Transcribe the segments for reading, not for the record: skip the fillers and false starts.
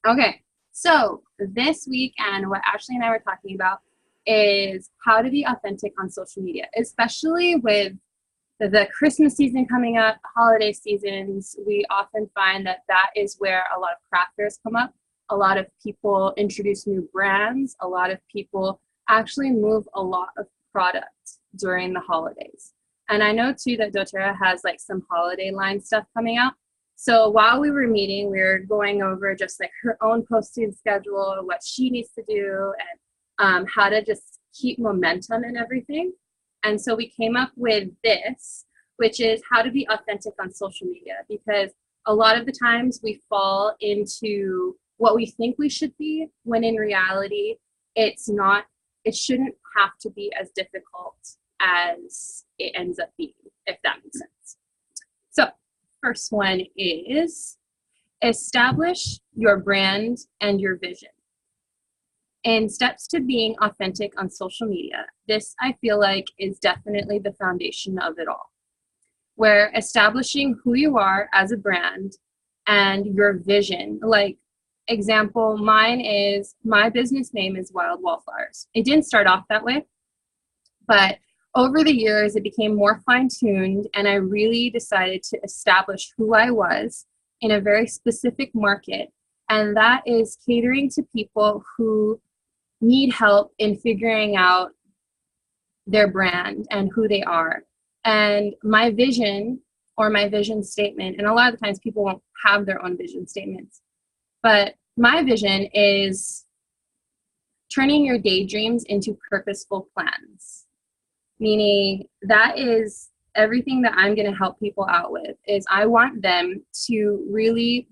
Okay, so this week and what Ashley and I were talking about is how to be authentic on social media, especially with the Christmas season coming up, holiday seasons. We often find that that is where a lot of craft fairs come up. A lot of people introduce new brands. A lot of people actually move a lot of product during the holidays. And I know too that doTERRA has like some holiday line stuff coming out. So while we were meeting, we were going over just like her own posting schedule, what she needs to do, and how to just keep momentum and everything. And so we came up with this, which is how to be authentic on social media, because a lot of the times we fall into what we think we should be, when in reality, it's not, it shouldn't have to be as difficult as it ends up being, if that makes sense. So first one is establish your brand and your vision. And steps to being authentic on social media, this I feel like is definitely the foundation of it all. Where establishing who you are as a brand and your vision, like example, mine is, my business name is Wild Wallflowers. It didn't start off that way, but over the years it became more fine-tuned, and I really decided to establish who I was in a very specific market, and that is catering to people who need help in figuring out their brand and who they are. And my vision, or my vision statement, and a lot of the times people won't have their own vision statements, but my vision is turning your daydreams into purposeful plans. Meaning that is everything that I'm going to help people out with, is I want them to really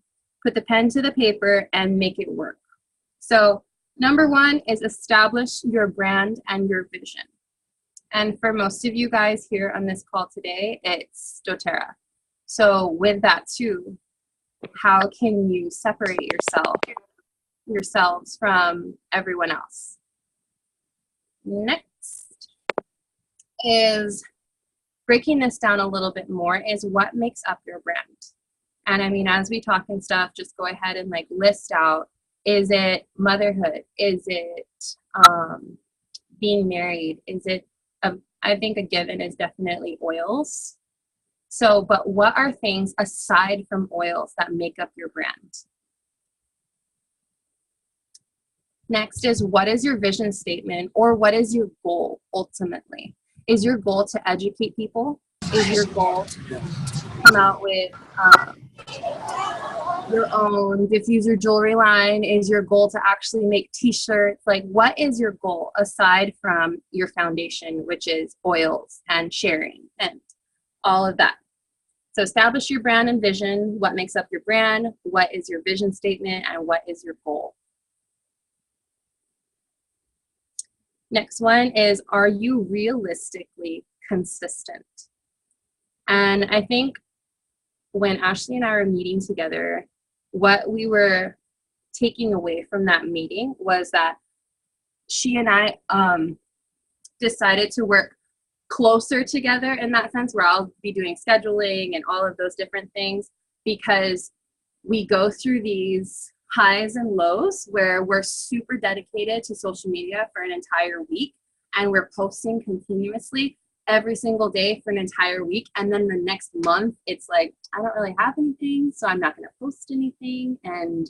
put the pen to the paper and make it work. So number one is establish your brand and your vision. And for most of you guys here on this call today, it's doTERRA. So with that too, how can you separate yourselves from everyone else? Next is, breaking this down a little bit more, is what makes up your brand. And I mean, as we talk and stuff, just go ahead and like list out, is it motherhood? Is it being married? Is it, I think a given is definitely oils. So, but what are things aside from oils that make up your brand? Next is, what is your vision statement, or what is your goal ultimately? Is your goal to educate people? Is your goal to come out with your own diffuser jewelry line? Is your goal to actually make t-shirts? Like, what is your goal aside from your foundation, which is oils and sharing and all of that? So establish your brand and vision. What makes up your brand? What is your vision statement? And what is your goal? Next one is, are you realistically consistent? And I think when Ashley and I were meeting together, what we were taking away from that meeting was that she and I decided to work closer together in that sense, where I'll be doing scheduling and all of those different things, because we go through these highs and lows where we're super dedicated to social media for an entire week, and we're posting continuously every single day for an entire week, and then the next month it's like, I don't really have anything, so I'm not going to post anything. And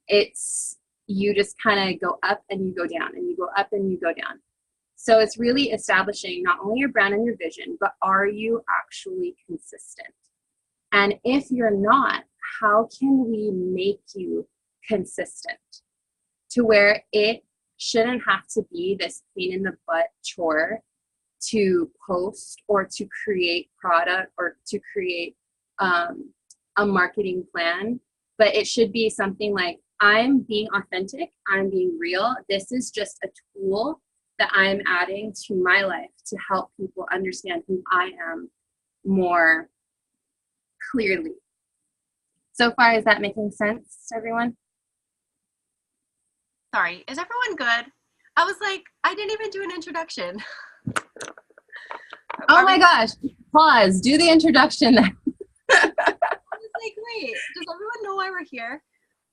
it's, you just kind of go up and you go down, and you go up and you go down. So it's really establishing not only your brand and your vision, but are you actually consistent? And if you're not, how can we make you consistent to where it shouldn't have to be this pain in the butt chore to post or to create product or to create a marketing plan, but it should be something like, I'm being authentic, I'm being real. This is just a tool that I'm adding to my life to help people understand who I am more clearly. So far, is that making sense to everyone? Sorry, is everyone good? I was like, I didn't even do an introduction. Oh my gosh, pause, do the introduction then. I was like, wait, does everyone know why we're here?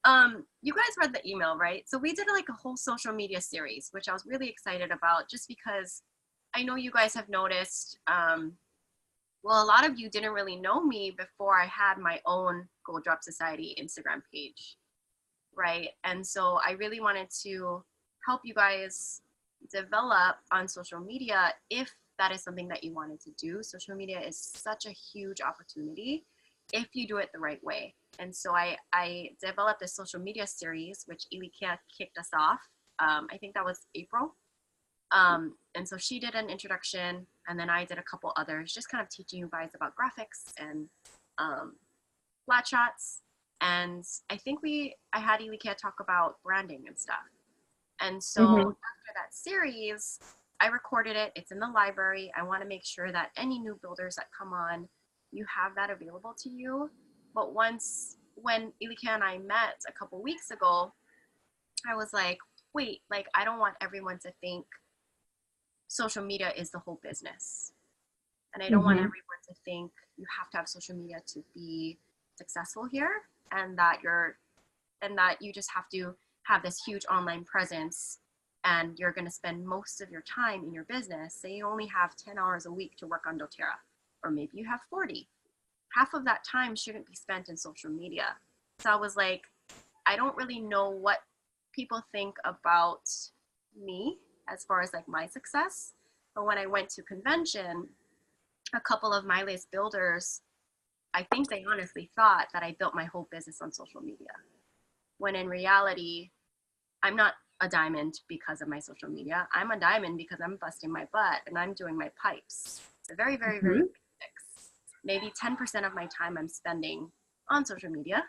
You guys read the email, right? So we did like a whole social media series, which I was really excited about just because I know you guys have noticed, well, a lot of you didn't really know me before I had my own Gold Drop Society Instagram page, right? And so I really wanted to help you guys develop on social media if that is something that you wanted to do. Social media is such a huge opportunity if you do it the right way. And so I developed this social media series, which Ilikea kicked us off. I think that was April. And so she did an introduction, and then I did a couple others, just kind of teaching you guys about graphics and flat shots. And I think I had Ilikea talk about branding and stuff. And so after that series, I recorded it. It's in the library. I want to make sure that any new builders that come on, you have that available to you. But when Ilikea and I met a couple weeks ago, I was like, wait, like, I don't want everyone to think social media is the whole business. And I don't want everyone to think you have to have social media to be successful here, and that you just have to have this huge online presence and you're going to spend most of your time in your business. Say you only have 10 hours a week to work on doTERRA, or maybe you have 40. Half of that time shouldn't be spent in social media. So I was like, I don't really know what people think about me as far as like my success. But when I went to convention, a couple of my latest builders, I think they honestly thought that I built my whole business on social media. When in reality, I'm not a diamond because of my social media. I'm a diamond because I'm busting my butt and I'm doing my pipes. It's very, very, very basics. Maybe 10% of my time I'm spending on social media,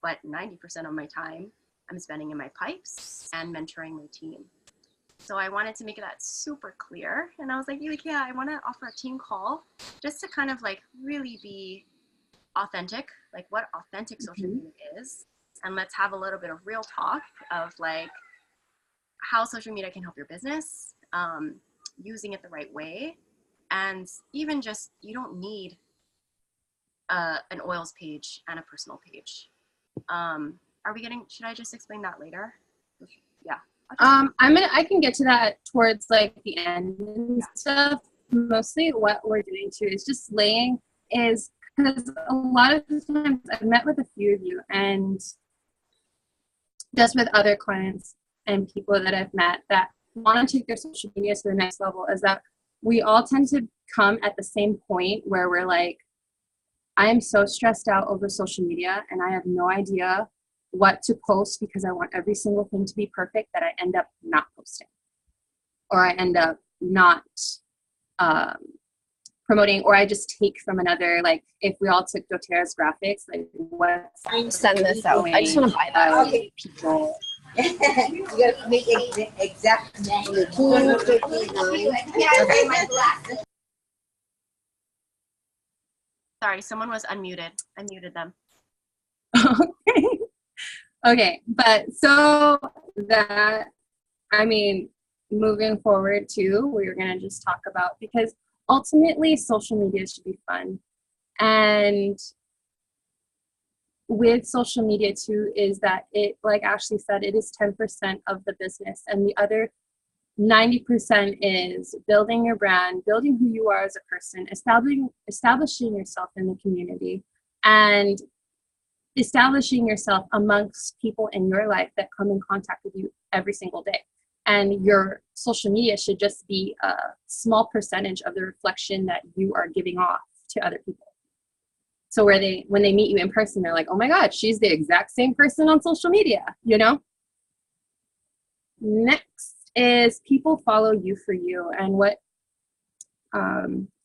but 90% of my time I'm spending in my pipes and mentoring my team. So I wanted to make that super clear. And I was like, Ilikea, I want to offer a team call just to kind of like really be authentic, like what authentic social media is. And let's have a little bit of real talk of like how social media can help your business, using it the right way. And even just, you don't need an oils page and a personal page. Should I just explain that later? Yeah. I can get to that towards like the end and stuff. Mostly what we're doing too is just because a lot of the times I've met with a few of you and just with other clients and people that I've met that want to take their social media to the next level, is that we all tend to come at the same point where we're like, I am so stressed out over social media and I have no idea what to post because I want every single thing to be perfect that I end up not posting, or I end up not promoting, or I just take from another, like if we all took doTERRA's graphics, like what's send this out. I just want to buy that. Okay. People. You gotta make it exact. Sorry, someone was unmuted. I muted them. Okay. Okay, but so that, I mean, moving forward too, we're going to just talk about, because ultimately social media should be fun. And with social media too is that it, like Ashley said, it is 10% of the business, and the other 90% is building your brand, building who you are as a person, establishing yourself in the community, and establishing yourself amongst people in your life that come in contact with you every single day. And your social media should just be a small percentage of the reflection that you are giving off to other people. So when they meet you in person, they're like, oh my God, she's the exact same person on social media, you know? Next is people follow you for you. And what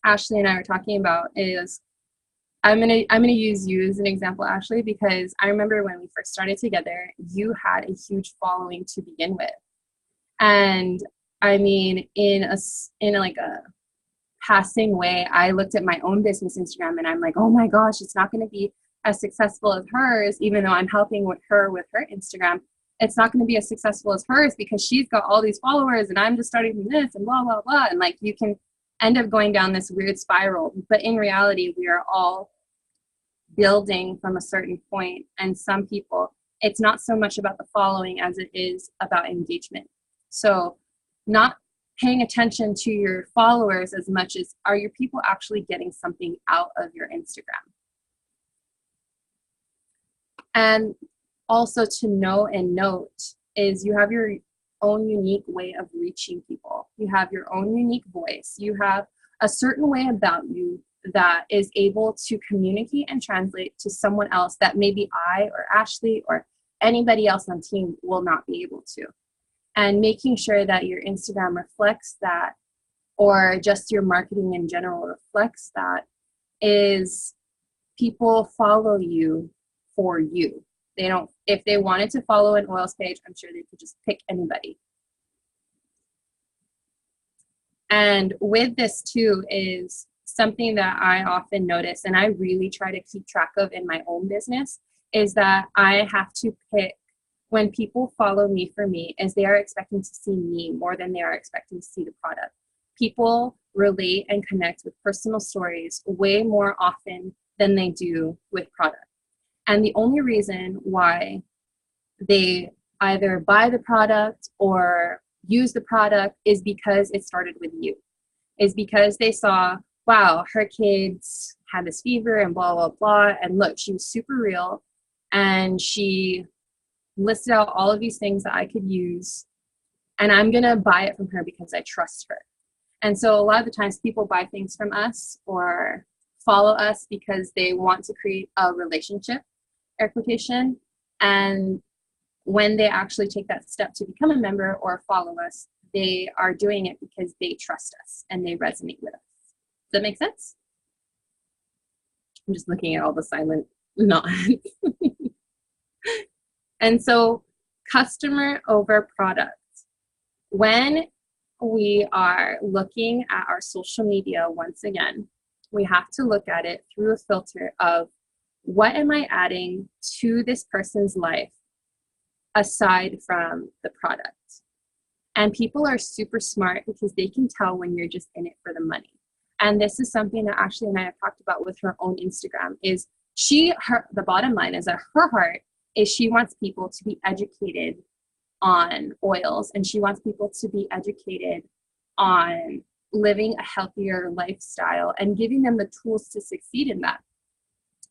Ashley and I were talking about is, I'm gonna use you as an example, Ashley, because I remember when we first started together, you had a huge following to begin with. And I mean, in a passing way, I looked at my own business Instagram and I'm like, oh my gosh, it's not gonna be as successful as hers, even though I'm helping with her Instagram. It's not gonna be as successful as hers because she's got all these followers and I'm just starting from this and blah, blah, blah. And like, you can end up going down this weird spiral. But in reality, we are all building from a certain point, and some people it's not so much about the following as it is about engagement. So not paying attention to your followers as much as, are your people actually getting something out of your Instagram? And also to know and note is you have your own unique way of reaching people. You have your own unique voice. You have a certain way about you that is able to communicate and translate to someone else that maybe I or Ashley or anybody else on team will not be able to. And making sure that your Instagram reflects that, or just your marketing in general reflects that, is people follow you for you. They don't, if they wanted to follow an oils page, I'm sure they could just pick anybody. And with this too is something that I often notice, and I really try to keep track of in my own business, is that I have to pick, when people follow me for me, is they are expecting to see me more than they are expecting to see the product. People relate and connect with personal stories way more often than they do with product. And the only reason why they either buy the product or use the product is because it started with you. Is because they saw, wow, her kids had this fever and blah, blah, blah. And look, she was super real. And she listed out all of these things that I could use. And I'm going to buy it from her because I trust her. And so a lot of the times people buy things from us or follow us because they want to create a relationship, air quotation. And when they actually take that step to become a member or follow us, they are doing it because they trust us and they resonate with us. Does that make sense? I'm just looking at all the silent nods. And so customer over product. When we are looking at our social media, once again, we have to look at it through a filter of, what am I adding to this person's life aside from the product? And people are super smart because they can tell when you're just in it for the money. And this is something that Ashley and I have talked about with her own Instagram, is the bottom line is that her heart is she wants people to be educated on oils, and she wants people to be educated on living a healthier lifestyle and giving them the tools to succeed in that.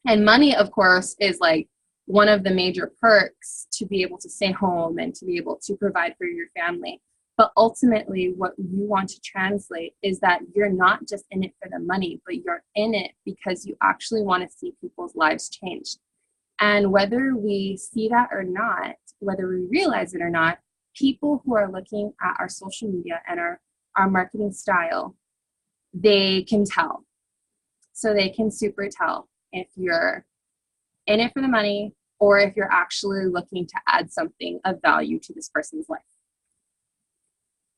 And money, of course, is like one of the major perks to be able to stay home and to be able to provide for your family. But ultimately, what you want to translate is that you're not just in it for the money, but you're in it because you actually want to see people's lives changed. And whether we see that or not, whether we realize it or not, people who are looking at our social media and our marketing style, they can tell. So they can super tell if you're in it for the money or if you're actually looking to add something of value to this person's life.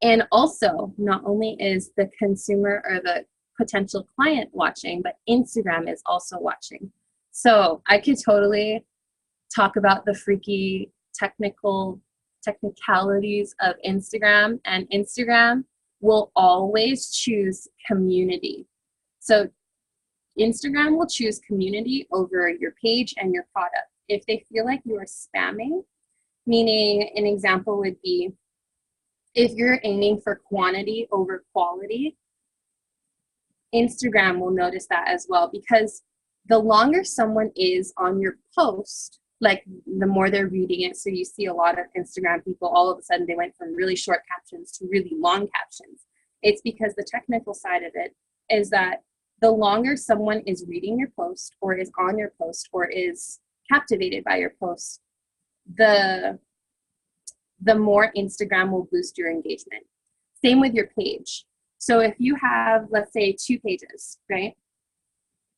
And also, not only is the consumer or the potential client watching, but Instagram is also watching. So I could totally talk about the freaky technicalities of Instagram, and Instagram will always choose community. So Instagram will choose community over your page and your product. If they feel like you are spamming, meaning an example would be, if you're aiming for quantity over quality, Instagram will notice that as well, because the longer someone is on your post, like the more they're reading it. So you see a lot of Instagram people, all of a sudden they went from really short captions to really long captions. It's because the technical side of it is that the longer someone is reading your post or is on your post or is captivated by your post, the more Instagram will boost your engagement. Same with your page. So if you have, let's say, 2 pages, right?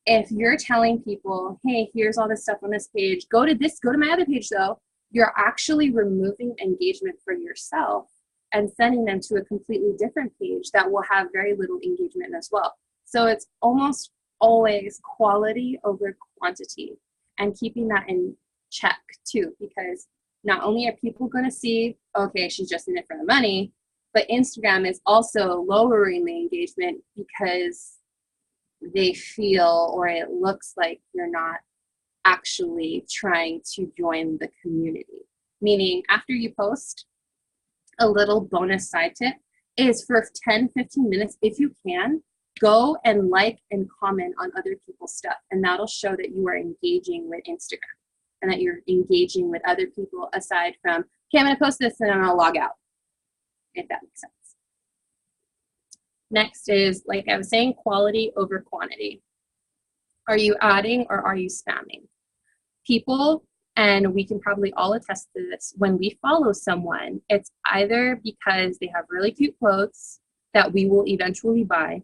If you're telling people, hey, here's all this stuff on this page, go to my other page though, you're actually removing engagement for yourself and sending them to a completely different page that will have very little engagement as well. So it's almost always quality over quantity, and keeping that in check too, because not only are people going to see, okay, she's just in it for the money, but Instagram is also lowering the engagement because they feel, or it looks like you're not actually trying to join the community. Meaning, after you post, a little bonus side tip is for 10, 15 minutes, if you can, go and like and comment on other people's stuff. And that'll show that you are engaging with Instagram and that you're engaging with other people aside from, okay, I'm going to post this and I'm going to log out, if that makes sense. Next is, like I was saying, quality over quantity. Are you adding or are you spamming? People, and we can probably all attest to this, when we follow someone, it's either because they have really cute clothes that we will eventually buy,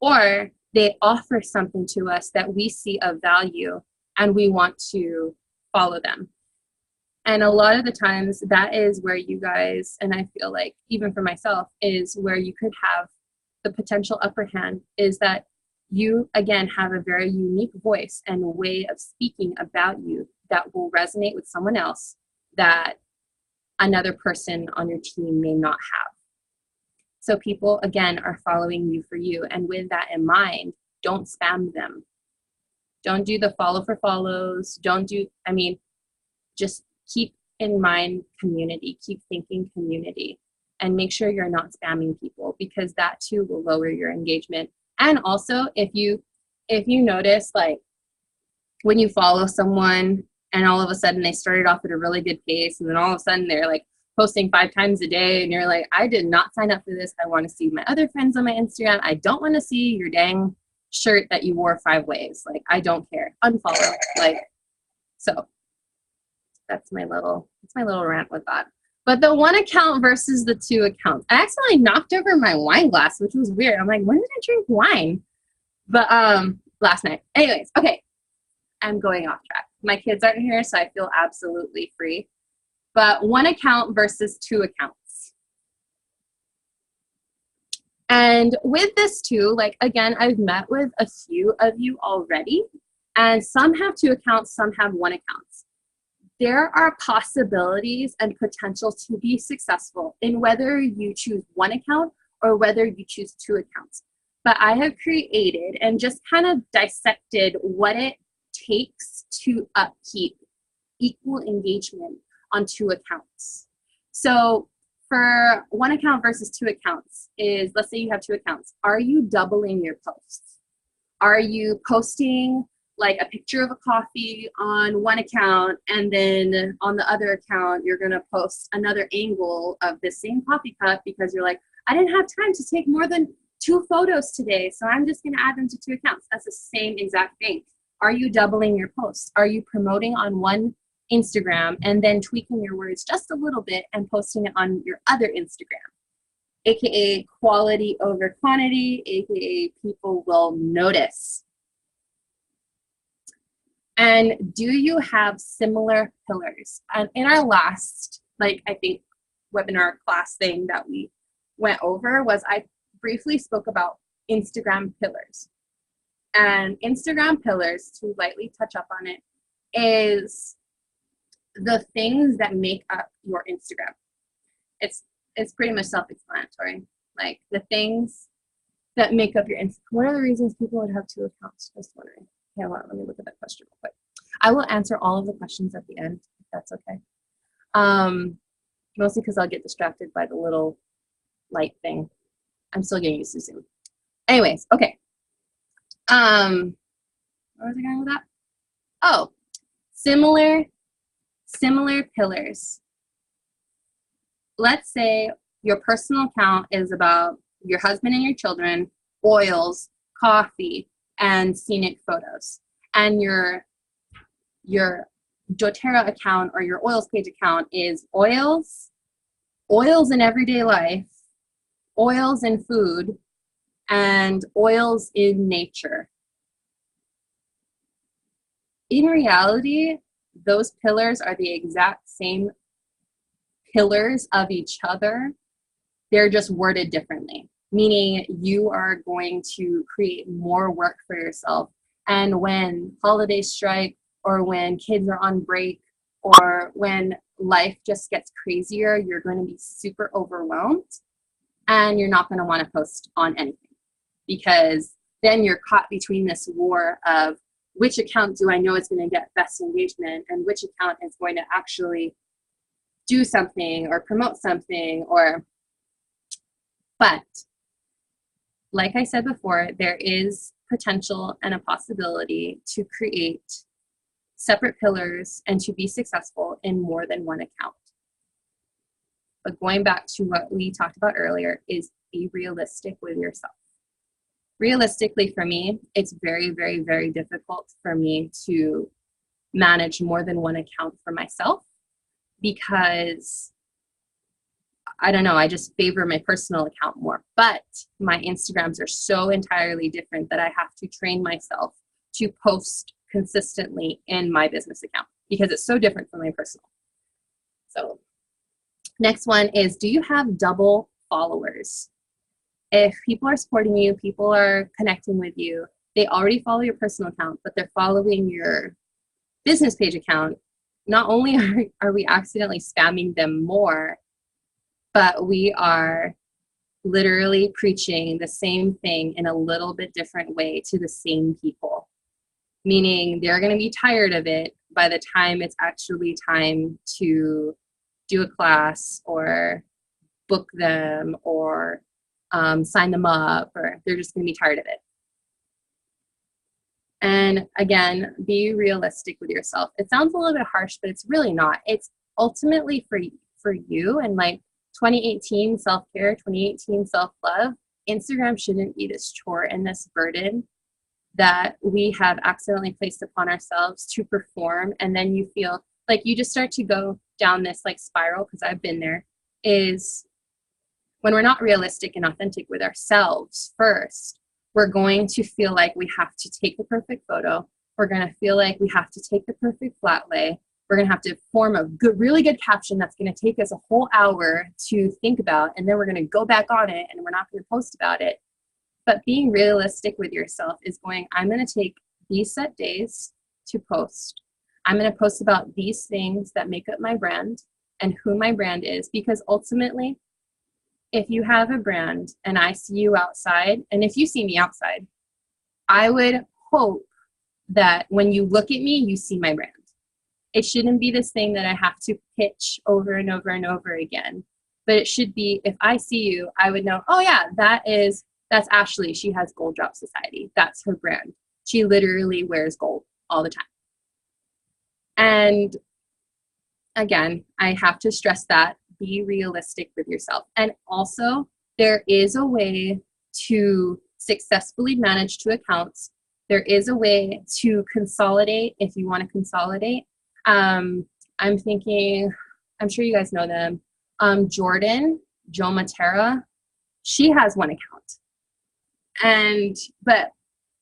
or they offer something to us that we see of value and we want to follow them. And a lot of the times that is where you guys, and I feel like even for myself, is where you could have the potential upper hand, is that you, again, have a very unique voice and way of speaking about you that will resonate with someone else that another person on your team may not have. So people, again, are following you for you. And with that in mind, don't spam them. Don't do the follow for follows. Just keep in mind community. Keep thinking community. And make sure you're not spamming people, because that too will lower your engagement. And also, if you notice, like, when you follow someone and all of a sudden they started off at a really good pace, and then all of a sudden they're like posting 5 times a day, and you're like, I did not sign up for this. I want to see my other friends on my Instagram. I don't want to see your dang shirt that you wore 5 ways. Like, I don't care. Unfollow. So that's my little rant with that. But the 1 account versus the 2 accounts. I accidentally knocked over my wine glass, which was weird. I'm like, when did I drink wine? But last night. Anyways, okay. I'm going off track. My kids aren't here, so I feel absolutely free. But 1 account versus 2 accounts. And with this too, like, again, I've met with a few of you already, and some have 2 accounts, some have 1 account. There are possibilities and potential to be successful in whether you choose 1 account or whether you choose 2 accounts. But I have created and just kind of dissected what it takes to upkeep equal engagement on 2 accounts. So for 1 account versus 2 accounts is, let's say you have 2 accounts. Are you doubling your posts? Are you posting like a picture of a coffee on 1 account, and then on the other account, you're going to post another angle of the same coffee cup because you're like, I didn't have time to take more than 2 photos today, so I'm just going to add them to 2 accounts. That's the same exact thing. Are you doubling your posts? Are you promoting on one Instagram and then tweaking your words just a little bit and posting it on your other Instagram? AKA quality over quantity, AKA people will notice. And do you have similar pillars? And in our last, I think, webinar class thing that we went over was I briefly spoke about Instagram pillars. And Instagram pillars, to lightly touch up on it, is the things that make up your Instagram. It's pretty much self-explanatory. Like the things that make up your Instagram. What are the reasons people would have 2 accounts? Just wondering. Okay, well, let me look at that question real quick. I will answer all of the questions at the end, if that's okay. Mostly because I'll get distracted by the little light thing. I'm still getting used to Zoom. Anyways, okay. Where was I going with that? Oh, similar pillars. Let's say your personal account is about your husband and your children, oils, coffee, and scenic photos. And your doTERRA account or your oils page account is oils in everyday life, oils in food, and oils in nature. In reality, those pillars are the exact same pillars of each other. They're just worded differently, meaning you are going to create more work for yourself. And when holidays strike, or when kids are on break, or when life just gets crazier, you're going to be super overwhelmed and you're not going to want to post on anything, because then you're caught between this war of, which account do I know is going to get best engagement, and which account is going to actually do something or promote something. But like I said before, there is potential and a possibility to create separate pillars and to be successful in more than one account. But going back to what we talked about earlier is be realistic with yourself. Realistically, for me, it's very, very, very difficult for me to manage more than one account for myself because, I don't know, I just favor my personal account more. But my Instagrams are so entirely different that I have to train myself to post consistently in my business account because it's so different from my personal. So next one is, do you have double followers? If people are supporting you, people are connecting with you, they already follow your personal account, but they're following your business page account, not only are we accidentally spamming them more, but we are literally preaching the same thing in a little bit different way to the same people. Meaning they're going to be tired of it by the time it's actually time to do a class or book them or sign them up, or they're just going to be tired of it. And again, be realistic with yourself. It sounds a little bit harsh, but it's really not. It's ultimately for you, and like 2018 self-care, 2018 self-love. Instagram shouldn't be this chore and this burden that we have accidentally placed upon ourselves to perform. And then you feel like you just start to go down this like spiral, because I've been there, is when we're not realistic and authentic with ourselves first, we're going to feel like we have to take the perfect photo. We're going to feel like we have to take the perfect flat lay. We're going to have to form a really good caption that's going to take us a whole hour to think about, and then we're going to go back on it and we're not going to post about it. But being realistic with yourself is going, I'm going to take these set days to post. I'm going to post about these things that make up my brand and who my brand is, because ultimately, if you have a brand and I see you outside, and if you see me outside, I would hope that when you look at me, you see my brand. It shouldn't be this thing that I have to pitch over and over and over again. But it should be, if I see you, I would know, oh yeah, that's Ashley. She has Gold Drop Society. That's her brand. She literally wears gold all the time. And again, I have to stress that. Be realistic with yourself. And also, there is a way to successfully manage 2 accounts. There is a way to consolidate if you want to consolidate. I'm thinking, I'm sure you guys know them. Jordan, Jo Matera, she has 1 account. But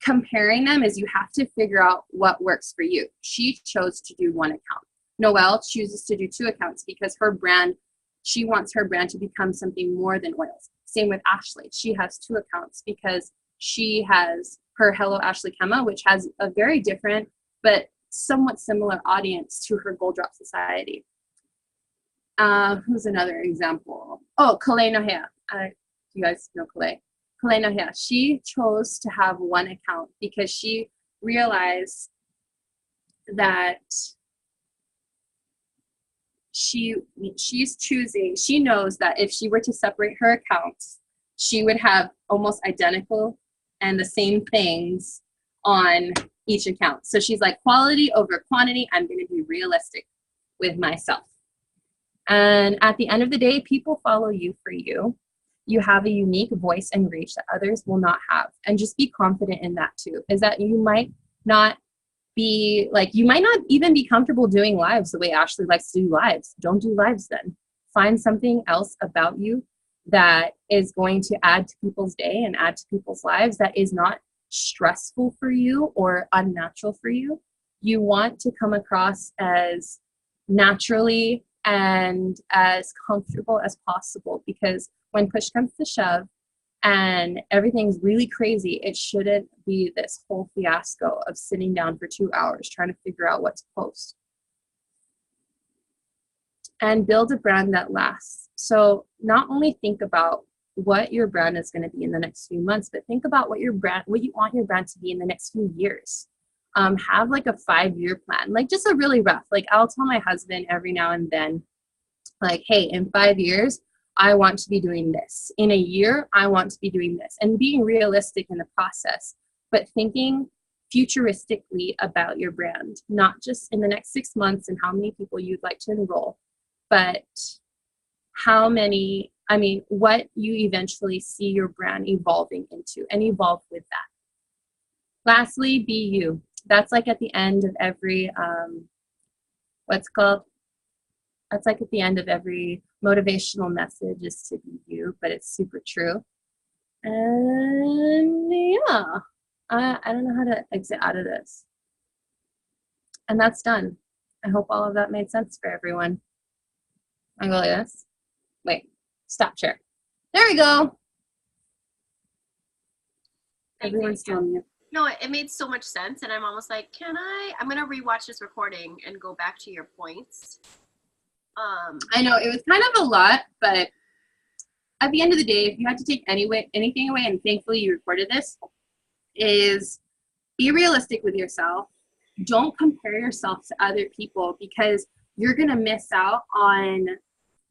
comparing them is you have to figure out what works for you. She chose to do 1 account. Noelle chooses to do 2 accounts because her brand, she wants her brand to become something more than oils. Same with Ashley. She has 2 accounts because she has her Hello Ashley Kema, which has a very different but somewhat similar audience to her Gold Drop Society. Who's another example? Oh, Kalei Nohea. You guys know Kalei. Kalei Nohea. She chose to have 1 account because she realized that she's choosing, she knows that if she were to separate her accounts, she would have almost identical and the same things on each account. So she's like, quality over quantity. I'm going to be realistic with myself. And at the end of the day, people follow you for you. You have a unique voice and reach that others will not have. And just be confident in that too, is that you might not be like, you might not even be comfortable doing lives the way Ashley likes to do lives. Don't do lives then. Find something else about you that is going to add to people's day and add to people's lives that is not stressful for you or unnatural for you. You want to come across as naturally and as comfortable as possible, because when push comes to shove and everything's really crazy, it shouldn't be this whole fiasco of sitting down for 2 hours trying to figure out what to post. And build a brand that lasts. So not only think about what your brand is going to be in the next few months, but think about what you want your brand to be in the next few years. have like a 5-year plan, like just a really rough, like I'll tell my husband every now and then, like, hey, in 5 years, I want to be doing this. In a year, I want to be doing this, and being realistic in the process, but thinking futuristically about your brand, not just in the next 6 months and how many people you'd like to enroll, but how many, I mean, what you eventually see your brand evolving into, and evolve with that. Lastly, be you. That's like at the end of every, that's like at the end of every motivational message, is to be you, but it's super true. And yeah, I don't know how to exit out of this. And that's done. I hope all of that made sense for everyone. I go like this. Wait, stop share. There we go. Everyone's still mute. No, it made so much sense, and I'm almost like, I'm gonna rewatch this recording and go back to your points. I know it was kind of a lot, but at the end of the day, if you had to take anything away, and thankfully you recorded this, is be realistic with yourself. Don't compare yourself to other people, because you're gonna miss out on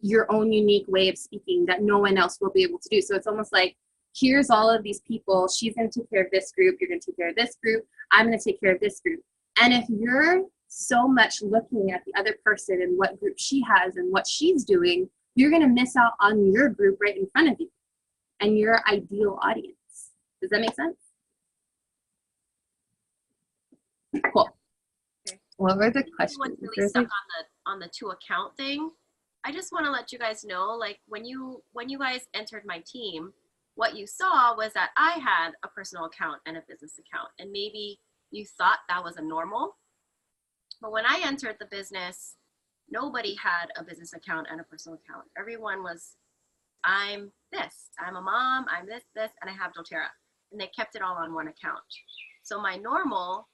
your own unique way of speaking that no one else will be able to do. So it's almost like, here's all of these people. She's going to take care of this group. You're going to take care of this group. I'm going to take care of this group. And if you're so much looking at the other person and what group she has and what she's doing, you're going to miss out on your group right in front of you and your ideal audience. Does that make sense? Cool. Okay. What were the questions? Everyone's really stuck on the 2 account thing. I just want to let you guys know, like, when you guys entered my team, what you saw was that I had a personal account and a business account, and maybe you thought that was a normal. But when I entered the business, nobody had a business account and a personal account. Everyone was, I'm this, I'm a mom, I'm this, and I have doTERRA. And they kept it all on one account. So my normal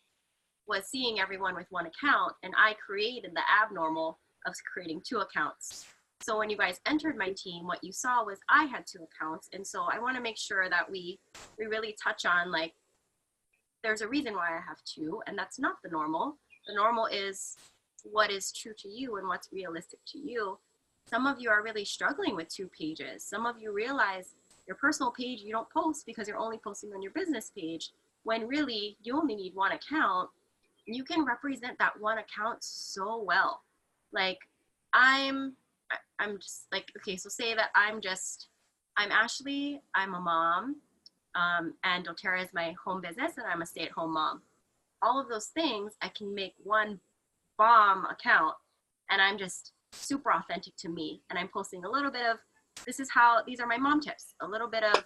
was seeing everyone with one account, and I created the abnormal of creating 2 accounts. So when you guys entered my team, what you saw was I had 2 accounts. And so I want to make sure that we really touch on, like, there's a reason why I have 2, and that's not the normal. The normal is what is true to you and what's realistic to you. Some of you are really struggling with 2 pages. Some of you realize your personal page you don't post because you're only posting on your business page, when really you only need 1 account. You can represent that 1 account so well. Like, I'm just like, okay, so say that I'm Ashley, I'm a mom, and doTERRA is my home business, and I'm a stay-at-home mom. All of those things, I can make 1 bomb account, and I'm just super authentic to me. And I'm posting a little bit of, these are my mom tips, a little bit of,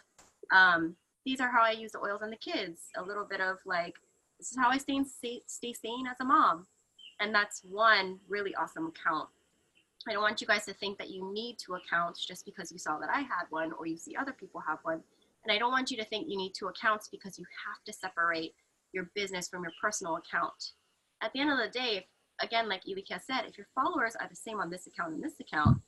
these are how I use the oils on the kids, a little bit of, like, this is how I stay sane as a mom. And that's 1 really awesome account. I don't want you guys to think that you need 2 accounts just because you saw that I had 1, or you see other people have 1. And I don't want you to think you need 2 accounts because you have to separate your business from your personal account. At the end of the day, again, like Ilikea said, if your followers are the same on this account and this account,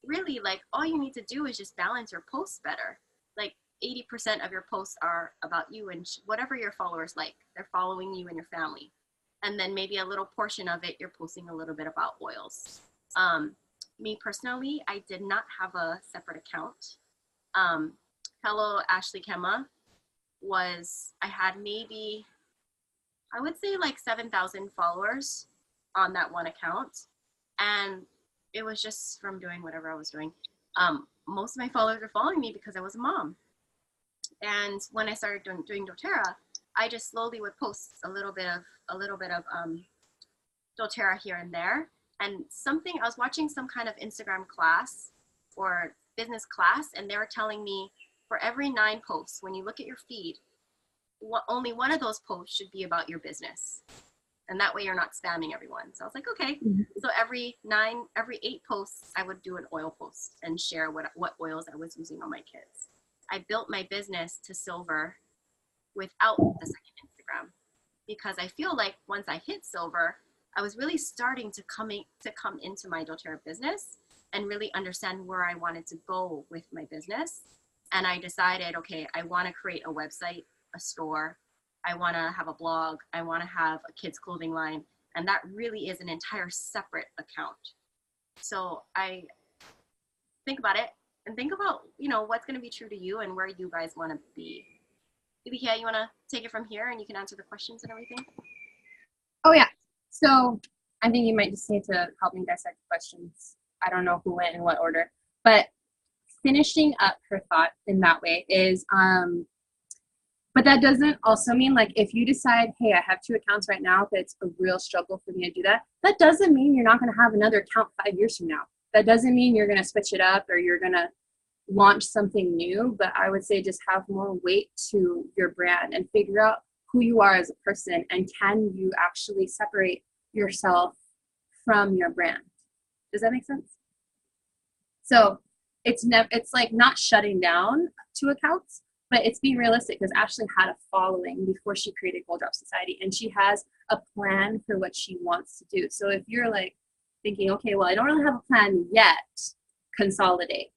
really, like, all you need to do is just balance your posts better. Like, 80% of your posts are about you and whatever your followers like. They're following you and your family. And then maybe a little portion of it, you're posting a little bit about oils. Me personally, I did not have a separate account. Hello, Ashley Kema I had maybe, I would say, like 7,000 followers on that 1 account. And it was just from doing whatever I was doing. Most of my followers were following me because I was a mom. And when I started doing doTERRA, I just slowly would post a little bit of doTERRA here and there. And I was watching some kind of Instagram class or business class, and they were telling me, for every 9 posts, when you look at your feed, only 1 of those posts should be about your business. And that way you're not spamming everyone. So I was like, okay. Mm-hmm. So every 8 posts, I would do an oil post and share what oils I was using on my kids. I built my business to silver without the second Instagram, because I feel like once I hit silver, I was really starting to come into my doTERRA business and really understand where I wanted to go with my business. And I decided, okay, I want to create a website, a store, I want to have a blog, I want to have a kids clothing line, and that really is an entire separate account. So I think about it and think about, you know, what's going to be true to you and where you guys want to be. Ilikea, you want to take it from here and you can answer the questions and everything? Oh, yeah. So I think you might just need to help me dissect the questions. I don't know who went in what order, but finishing up her thought in that way is, but that doesn't also mean, like, if you decide, hey, I have 2 accounts right now, but it's a real struggle for me to do that, that doesn't mean you're not going to have another account 5 years from now. That doesn't mean you're going to switch it up or you're going to launch something new, but I would say just have more weight to your brand and figure out who you are as a person, and can you actually separate yourself from your brand. Does that make sense? So it's like not shutting down 2 accounts, but it's being realistic, because Ashley had a following before she created Gold Drop Society, and she has a plan for what she wants to do. So if you're like thinking, okay, well, I don't really have a plan yet, consolidate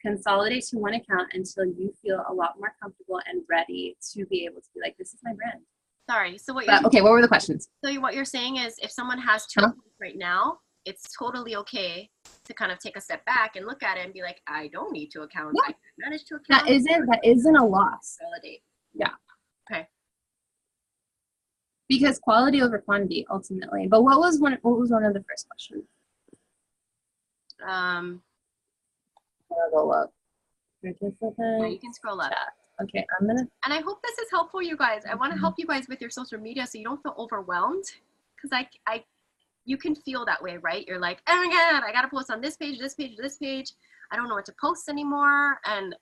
to 1 account until you feel a lot more comfortable and ready to be able to be like, this is my brand. Sorry. So what okay, what were the questions? So what you're saying is, if someone has 2 accounts right now, it's totally okay to kind of take a step back and look at it and be like, I don't need 2 accounts. Yeah. I can manage 2 accounts. That isn't a loss. Validate. Yeah. Okay. Because quality over quantity, ultimately. But what was one of the first questions? I'll go up. Yeah, you can scroll up. Okay, I'm gonna. And I hope this is helpful, you guys. I want to help you guys with your social media so you don't feel overwhelmed, because you can feel that way, right? You're like, oh my God, I gotta post on this page, this page, this page. I don't know what to post anymore. And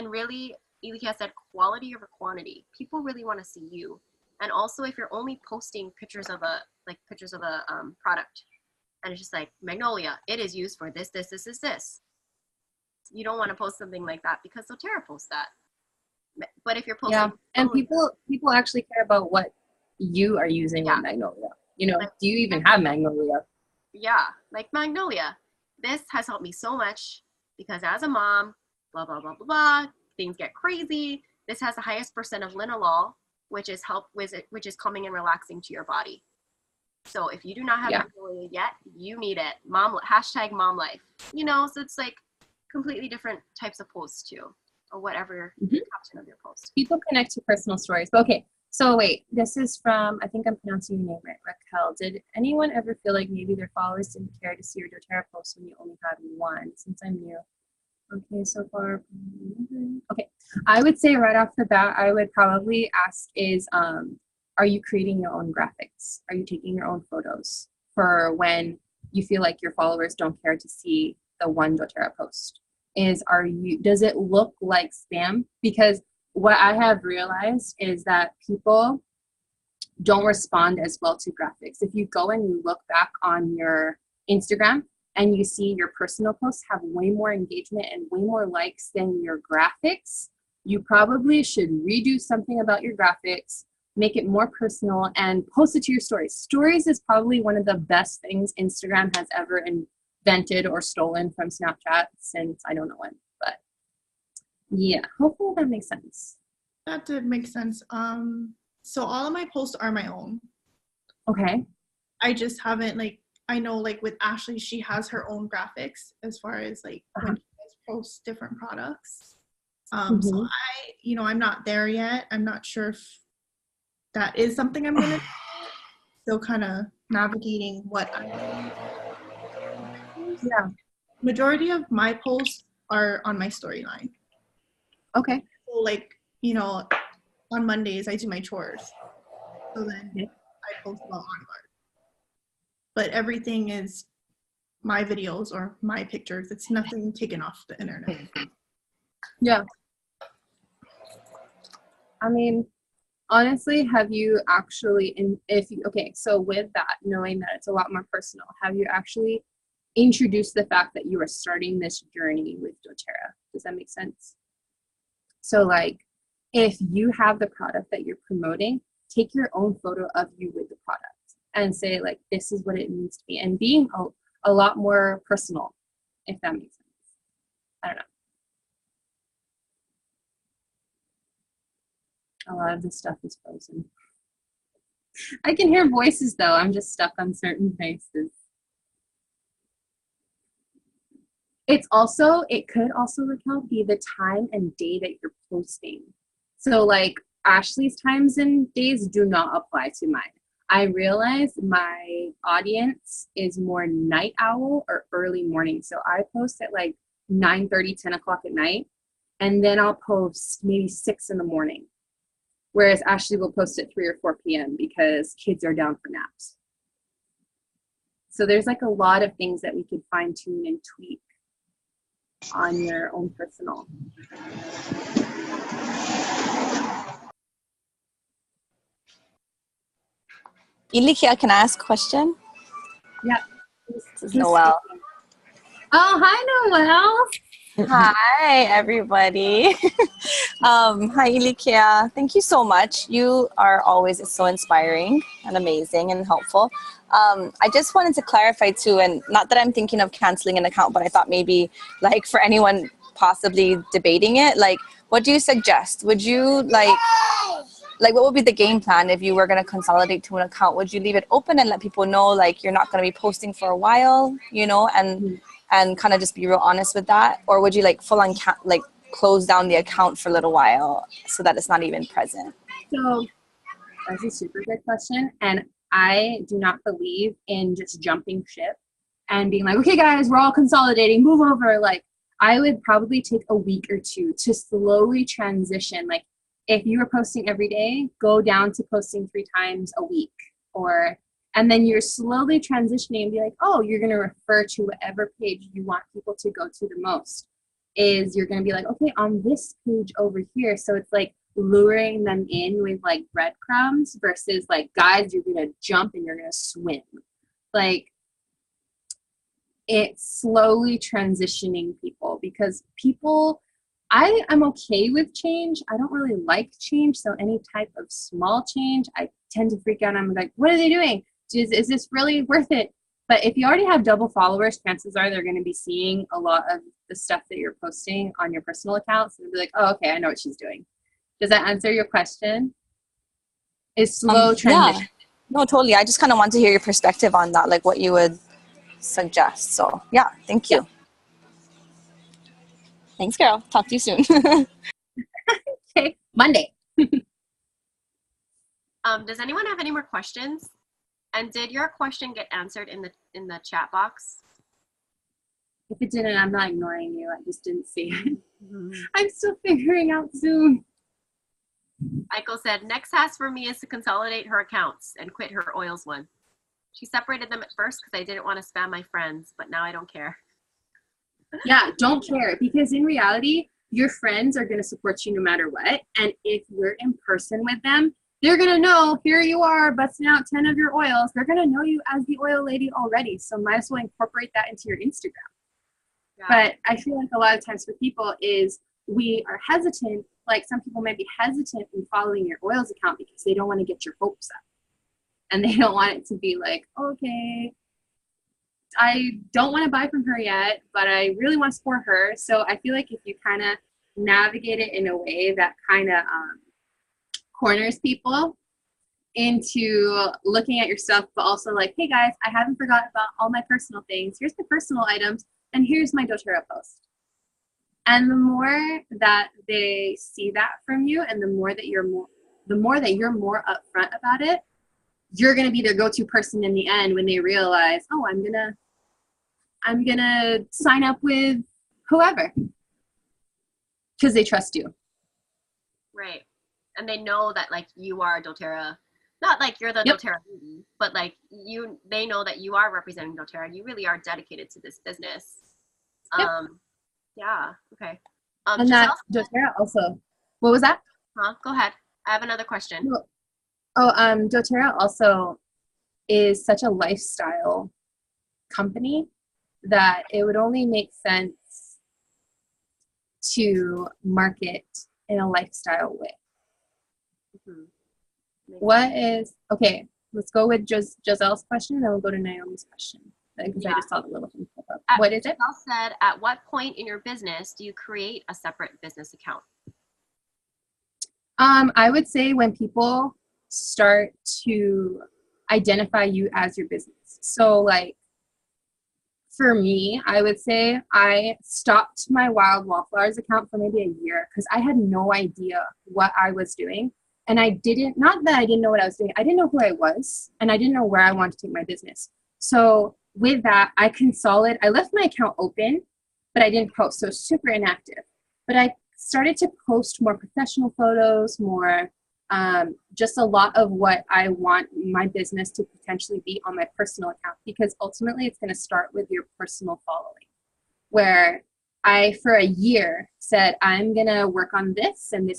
really, Ilikea said quality over quantity. People really want to see you. And also, if you're only posting pictures of a product, and it's just like, Magnolia, it is used for this, this, this, this, this. You don't want to post something like that, because doTERRA posts that. But if you're posting, yeah, and people actually care about what you are using with Magnolia. You know, do you even have Magnolia? Yeah, like Magnolia. This has helped me so much, because as a mom, blah, blah, blah, blah, blah, things get crazy. This has the highest percent of linalool, which is calming and relaxing to your body. So if you do not have Magnolia yet, you need it. Hashtag mom life. You know, so it's like completely different types of posts too, or whatever caption of your post. People connect to personal stories. But okay, so wait, this is from, I think I'm pronouncing your name right, Raquel. Did anyone ever feel like maybe their followers didn't care to see your doTERRA posts when you only had 1? Since I'm new. Okay, so far. Okay, I would say right off the bat, I would probably ask is, are you creating your own graphics? Are you taking your own photos for when you feel like your followers don't care to see the 1 doTERRA post? Does it look like spam? Because what I have realized is that people don't respond as well to graphics. If you go and you look back on your Instagram and you see your personal posts have way more engagement and way more likes than your graphics, you probably should redo something about your graphics, make it more personal, and post it to your stories. Stories is probably one of the best things Instagram has ever invented or stolen from Snapchat since I don't know when. But yeah, hopefully that makes sense. That did make sense. So all of my posts are my own. Okay. I just haven't, I know with Ashley, she has her own graphics as far as when you guys post different products. So I'm not there yet. I'm not sure if that is something I'm gonna do. Still kind of navigating what I majority of my posts are on my storyline. Okay. So on Mondays I do my chores. So then I post about On Guard. But everything is my videos or my pictures. It's nothing taken off the internet. Yeah. I mean, honestly, have you actually, so with that, knowing that it's a lot more personal, have you actually introduced the fact that you are starting this journey with doTERRA? Does that make sense? So if you have the product that you're promoting, take your own photo of you with the product and say this is what it needs to be, and being a lot more personal, if that makes sense. I don't know. A lot of the stuff is frozen. I can hear voices though. I'm just stuck on certain faces. It could also, Raquel, be the time and day that you're posting. So like Ashley's times and days do not apply to mine. I realize my audience is more night owl or early morning. So I post at like 9:30, 10 o'clock at night, and then I'll post maybe 6 in the morning. Whereas Ashley will post at 3 or 4 p.m. because kids are down for naps. So there's like a lot of things that we could fine tune and tweak on your own personal. Ilikea, can I ask a question? Yeah. This is Noelle. Oh, hi, Noelle. Hi, everybody. Hi, Ilikea. Thank you so much. You are always so inspiring and amazing and helpful. I just wanted to clarify too, and not that I'm thinking of canceling an account, but I thought maybe like for anyone possibly debating it, like what do you suggest? Would you like what would be the game plan if you were going to consolidate to an account? Would you leave it open and let people know like you're not going to be posting for a while, you know, and kind of just be real honest with that? Or would you like full on like close down the account for a little while so that it's not even present? So that's a super good question. And I do not believe in just jumping ship and being like, okay, guys, we're all consolidating, move over. Like, I would probably take a week or two to slowly transition. Like, if you were posting every day, go down to posting 3 times a week. And then you're slowly transitioning and be like, oh, you're going to refer to whatever page you want people to go to the most. You're going to be like, okay, on this page over here. So it's like luring them in with like breadcrumbs versus like, guys, you're going to jump and you're going to swim. Like, it's slowly transitioning people, because I am okay with change. I don't really like change. So any type of small change, I tend to freak out. I'm like, what are they doing? Is this really worth it? But if you already have double followers, chances are they're going to be seeing a lot of the stuff that you're posting on your personal accounts. And they'll be like, oh, okay, I know what she's doing. Does that answer your question? Is slow transition. Yeah. No, totally. I just kind of want to hear your perspective on that, like what you would suggest. So yeah, thank you. Yeah. Thanks, girl. Talk to you soon. Okay, Monday. Does anyone have any more questions? And did your question get answered in the chat box? If it didn't, I'm not ignoring you. I just didn't see it. I'm still figuring out Zoom. Aiko said, next task for me is to consolidate her accounts and quit her oils one. She separated them at first because I didn't want to spam my friends, but now I don't care. Yeah, don't care, because in reality, your friends are going to support you no matter what. And if you're in person with them, they're going to know, here you are busting out 10 of your oils. They're going to know you as the oil lady already. So might as well incorporate that into your Instagram. Yeah. But I feel like a lot of times for people is we are hesitant. Like some people might be hesitant in following your oils account because they don't want to get your hopes up. And they don't want it to be like, okay, I don't want to buy from her yet, but I really want to support her. So I feel like if you kind of navigate it in a way that kind of corners people into looking at your stuff, but also like, hey guys, I haven't forgotten about all my personal things. Here's my personal items, and here's my doTERRA post. And the more that they see that from you, and the more that you're more upfront about it, you're gonna be their go-to person in the end when they realize, oh, I'm gonna sign up with whoever, because they trust you. Right. And they know that like you are doTERRA, not like you're the doTERRA lady, but like they know that you are representing doTERRA and you really are dedicated to this business. Yep. Yeah. Okay. And that doTERRA also, what was that? Go ahead. I have another question. doTERRA also is such a lifestyle company that it would only make sense to market in a lifestyle way. Okay, let's go with Joselle's question, and then we'll go to Naomi's question, because I just saw the little thing pop up. What is it? Giselle said, at what point in your business do you create a separate business account? I would say when people start to identify you as your business. So like for me, I would say I stopped my Wild Wallflowers account for maybe a year because I had no idea what I was doing. And I didn't, not that I didn't know what I was doing, I didn't know who I was and I didn't know where I wanted to take my business. So with that, I left my account open, but I didn't post. So super inactive. But I started to post more professional photos, more just a lot of what I want my business to potentially be on my personal account, because ultimately it's going to start with your personal following, where I, for a year, said, I'm going to work on this, and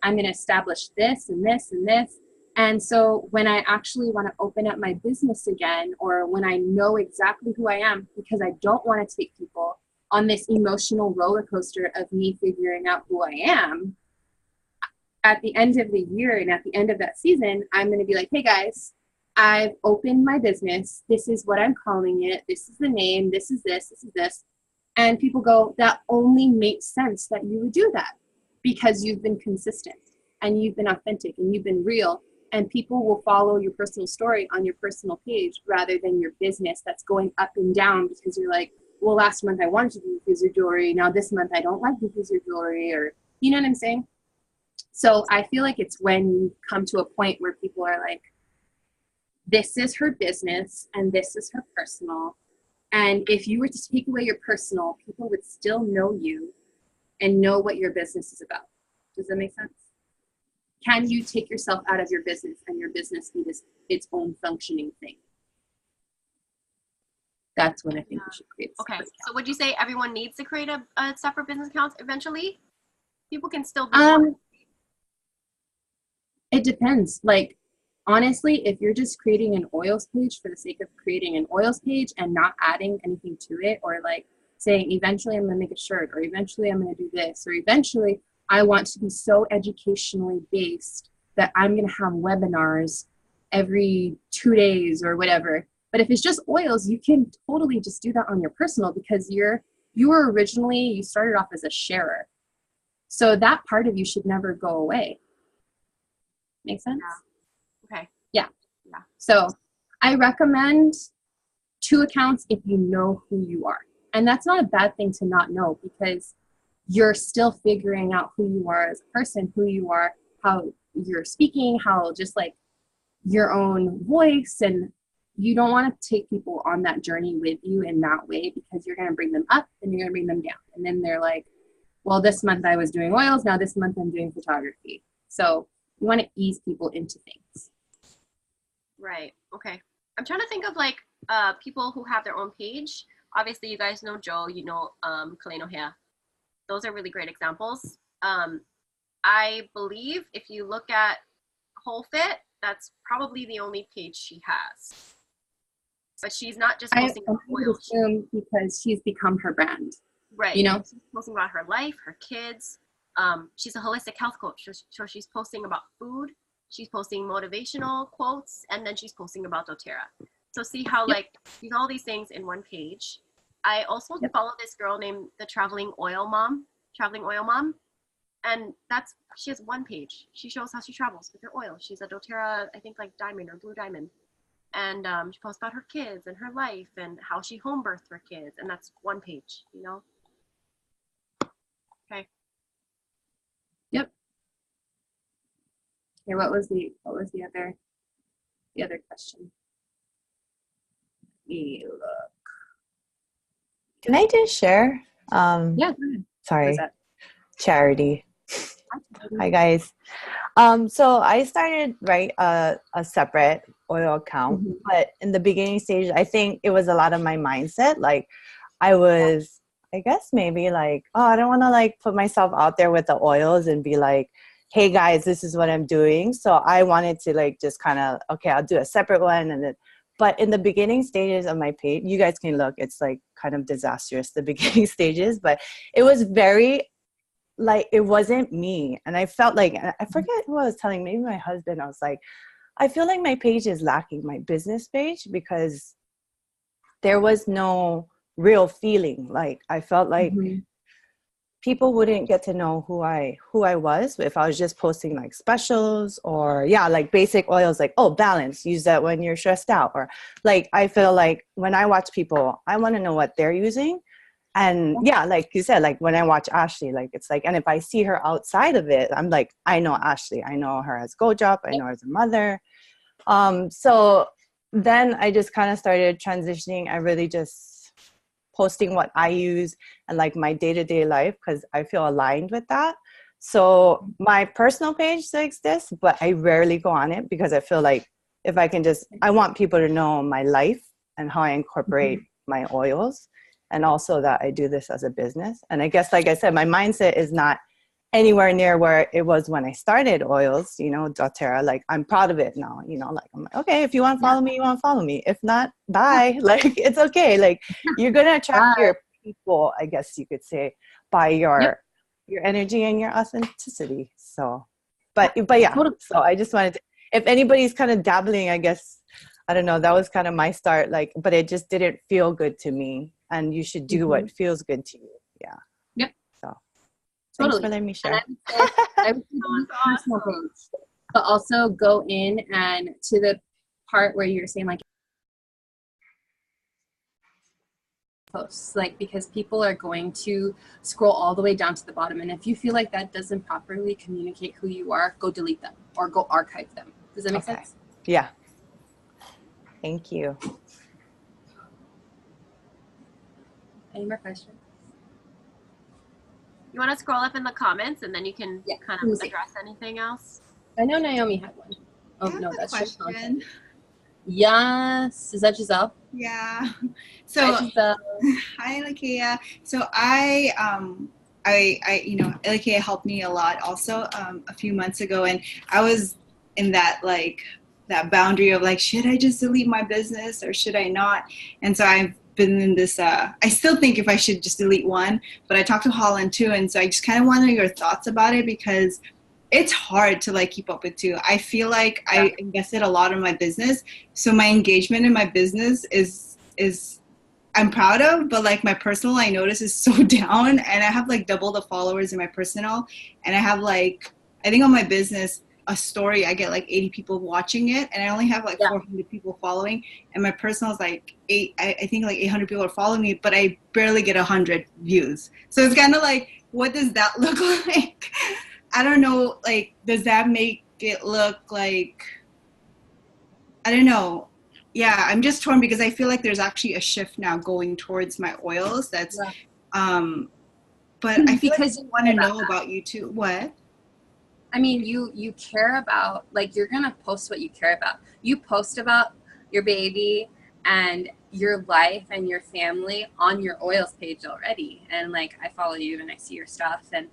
I'm going to establish this and this and this. And so when I actually want to open up my business again, or when I know exactly who I am, because I don't want to take people on this emotional roller coaster of me figuring out who I am, at the end of the year and at the end of that season, I'm going to be like, hey guys, I've opened my business. This is what I'm calling it. This is the name. This is this. This is this. And people go, that only makes sense that you would do that because you've been consistent and you've been authentic and you've been real. And people will follow your personal story on your personal page rather than your business that's going up and down because you're like, well, last month I wanted to do diffuser jewelry. Now this month I don't like diffuser jewelry, or you know what I'm saying? So I feel like it's when you come to a point where people are like, this is her business and this is her personal. And if you were to take away your personal, people would still know you and know what your business is about. Does that make sense? Can you take yourself out of your business and your business be its own functioning thing? That's when I think we should create a Okay, separate so would you say everyone needs to create a separate business account eventually? People can still do account. It depends. Like, honestly, if you're just creating an oils page for the sake of creating an oils page and not adding anything to it, or like saying, eventually I'm going to make a shirt, or eventually I'm going to do this, or eventually I want to be so educationally based that I'm going to have webinars every 2 days or whatever. But if it's just oils, you can totally just do that on your personal, because you started off as a sharer. So that part of you should never go away. Make sense? Yeah. Okay. Yeah. Yeah. So I recommend 2 accounts if you know who you are. And that's not a bad thing to not know, because you're still figuring out who you are as a person, who you are, how you're speaking, how just like your own voice. And you don't want to take people on that journey with you in that way, because you're going to bring them up and you're going to bring them down. And then they're like, well, this month I was doing oils. Now this month I'm doing photography. So you want to ease people into things. Right. Okay. I'm trying to think of like people who have their own page. Obviously, you guys know Joe. You know Kaleno Hair. Those are really great examples. I believe if you look at Whole Fit, that's probably the only page she has. But she's not just posting I about would oils. assume because she's become her brand. Right. You know? She's posting about her life, her kids. She's a holistic health coach. So she's posting about food. She's posting motivational quotes. And then she's posting about doTERRA. So see how like she's all these things in one page. I also follow this girl named the Traveling Oil Mom. And she has one page. She shows how she travels with her oil. She's a doTERRA, I think like diamond or blue diamond. And she posts about her kids and her life and how she home birthed her kids. And that's one page, you know? Okay. Yep. Okay, what was the other question? Let me look. Can I just share? Yeah, go ahead. Sorry. Charity. Hi guys. So I started a separate oil account, but in the beginning stage, I think it was a lot of my mindset. Like I was, I guess maybe like, oh, I don't want to like put myself out there with the oils and be like, hey guys, this is what I'm doing. So I wanted to like just kind of, okay, I'll do a separate one. And then, but in the beginning stages of my page, you guys can look, it's like kind of disastrous, the beginning stages, but it was very like, it wasn't me. And I felt like, I forget who I was telling, maybe my husband, I was like, I feel like my page is lacking, my business page, because there was no real feeling. Like I felt like people wouldn't get to know who I was if I was just posting like specials or like basic oils, like, oh, balance, use that when you're stressed out. Or like, I feel like when I watch people, I want to know what they're using. And like you said, like when I watch Ashley, like it's like, and if I see her outside of it, I'm like, I know Ashley, I know her as Go Drop, I know her as a mother. So then I just kind of started transitioning. I really just posting what I use and like my day-to-day life, because I feel aligned with that. So my personal page still exists, but I rarely go on it because I feel like if I can just, I want people to know my life and how I incorporate my oils, and also that I do this as a business. And I guess, like I said, my mindset is not anywhere near where it was when I started oils, you know, doTERRA. Like, I'm proud of it now, you know, like, I'm like, okay, if you want to follow me, you want to follow me. If not, bye. Like, it's okay. Like, you're going to attract your people, I guess you could say, by your energy and your authenticity. So, but yeah, so I just wanted to, if anybody's kind of dabbling, I guess, I don't know, that was kind of my start, like, but it just didn't feel good to me. And you should do what feels good to you. Yeah. Yep. So thanks for letting me share. I would say personal page, but also go in and to the part where you're saying like posts, like, because people are going to scroll all the way down to the bottom. And if you feel like that doesn't properly communicate who you are, go delete them or go archive them. Does that make sense? Yeah. Thank you. Any more questions? You want to scroll up in the comments and then you can kind of address anything else? I know Naomi had one. Oh, I have no, a that's just question. Yes. Is that Giselle? Yeah. So, Hi, Giselle. hi, Ilikea. So I you know, Ilikea helped me a lot also a few months ago, and I was in that like that boundary of like, should I just delete my business or should I not? And so I've been in this I still think if I should just delete one, but I talked to Holland too, and so I just kind of want to know your thoughts about it, because it's hard to like keep up with too. I feel like I invested a lot in my business, so my engagement in my business is I'm proud of, but like my personal, I notice, is so down, and I have like double the followers in my personal, and I have like, I think on my business, a story, I get like 80 people watching it, and I only have like 400 people following, and my personal is like I think like 800 people are following me, but I barely get 100 views. So it's kind of like, what does that look like? I don't know, like, does that make it look like, I don't know. Yeah, I'm just torn because I feel like there's actually a shift now going towards my oils. That's but I feel because like I want to know about you too. What? I mean, you care about, like, you're gonna post what you care about. You post about your baby and your life and your family on your oils page already, and like, I follow you and I see your stuff, and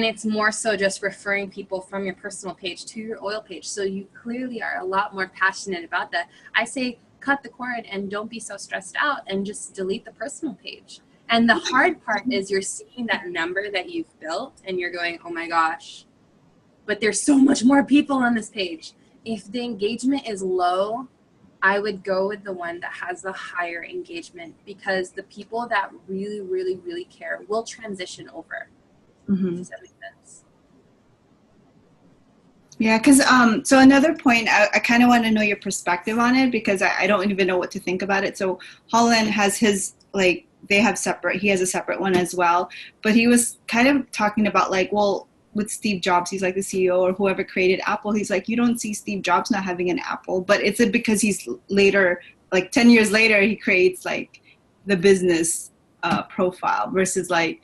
it's more so just referring people from your personal page to your oil page. So you clearly are a lot more passionate about that. I say cut the cord and don't be so stressed out and just delete the personal page. And the hard part is you're seeing that number that you've built and you're going, oh my gosh, but there's so much more people on this page. If the engagement is low, I would go with the one that has the higher engagement, because the people that really, really, really care will transition over. Does that make sense? Yeah, because so another point, I kind of want to know your perspective on it, because I don't even know what to think about it. So Holland has his, like, they have separate, he has a separate one as well, but he was kind of talking about like, well, with Steve Jobs, he's like the CEO or whoever created Apple. He's like, you don't see Steve Jobs not having an Apple, but it's because he's later, like 10 years later, he creates like the business profile versus like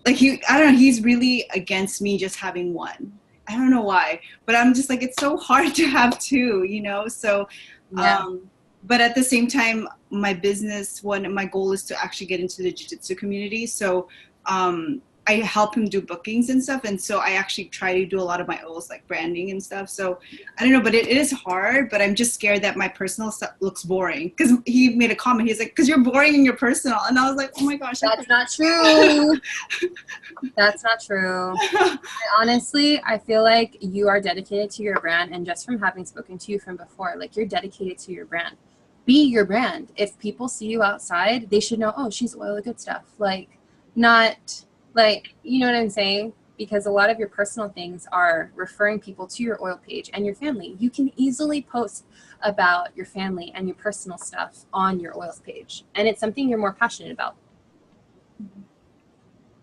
he, I don't know, he's really against me just having one. I don't know why, but I'm just like, it's so hard to have two, you know? So, but at the same time, my business, my goal is to actually get into the jiu-jitsu community. So, I help him do bookings and stuff, and so I actually try to do a lot of my oils, like branding and stuff. So I don't know, but it is hard, but I'm just scared that my personal stuff looks boring, because he made a comment, he's like, because you're boring in your personal, and I was like, oh my gosh, that's not true. That's not true. Honestly, I feel like you are dedicated to your brand, and just from having spoken to you from before, like, you're dedicated to your brand. Be your brand. If people see you outside, they should know, oh, she's Oil of Good Stuff. Like, not Like, you know what I'm saying? Because a lot of your personal things are referring people to your oil page and your family. You can easily post about your family and your personal stuff on your oils page. And it's something you're more passionate about.